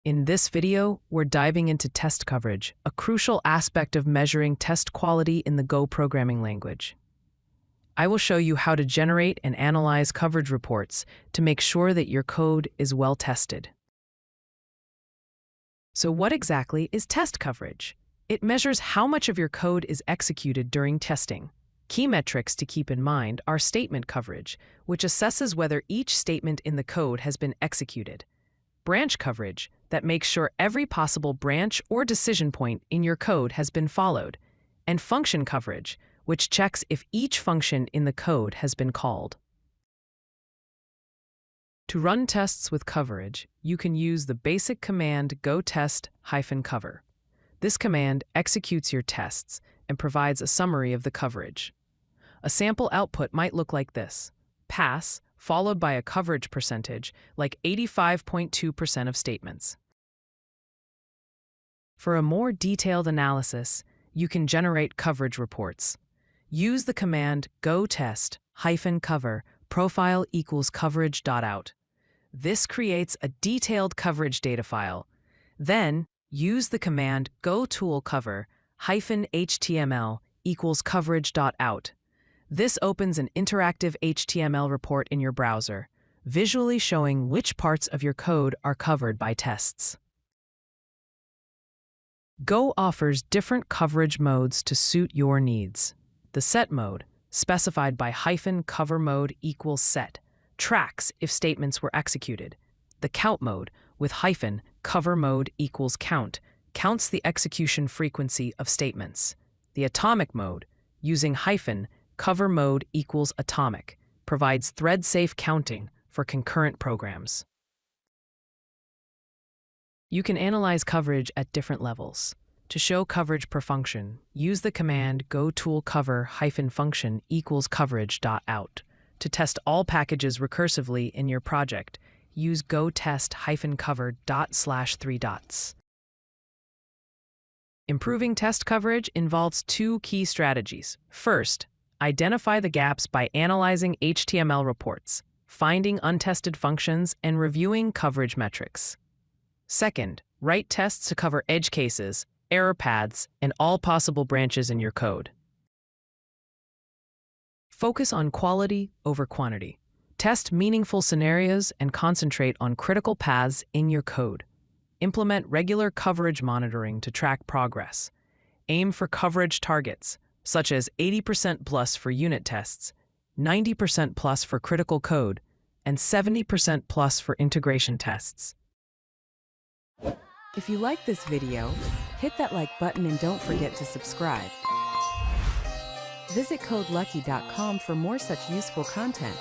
In this video, we're diving into test coverage, a crucial aspect of measuring test quality in the Go programming language. I will show you how to generate and analyze coverage reports to make sure that your code is well tested. So what exactly is test coverage? It measures how much of your code is executed during testing. Key metrics to keep in mind are statement coverage, which assesses whether each statement in the code has been executed. Branch coverage, that makes sure every possible branch or decision point in your code has been followed. And function coverage, which checks if each function in the code has been called. To run tests with coverage, you can use the basic command go test-cover. This command executes your tests and provides a summary of the coverage. A sample output might look like this: pass, followed by a coverage percentage, like 85.2% of statements. For a more detailed analysis, you can generate coverage reports. Use the command go test-cover profile equals coverage.out. This creates a detailed coverage data file. Then, use the command go tool cover-html equals coverage.out. This opens an interactive HTML report in your browser, visually showing which parts of your code are covered by tests. Go offers different coverage modes to suit your needs. The set mode, specified by -cover mode equals set, tracks if statements were executed. The count mode, with -cover mode equals count, counts the execution frequency of statements. The atomic mode, using -cover mode equals atomic, provides thread-safe counting for concurrent programs. You can analyze coverage at different levels. To show coverage per function, use the command go tool cover-function equals coverage.out. To test all packages recursively in your project, use go test-cover./3. Improving test coverage involves two key strategies. First, identify the gaps by analyzing HTML reports, finding untested functions, and reviewing coverage metrics. Second, write tests to cover edge cases, error paths, and all possible branches in your code. Focus on quality over quantity. Test meaningful scenarios and concentrate on critical paths in your code. Implement regular coverage monitoring to track progress. Aim for coverage targets, such as 80% plus for unit tests, 90% plus for critical code, and 70% plus for integration tests. If you like this video, hit that like button and don't forget to subscribe. Visit CodeLucky.com for more such useful content.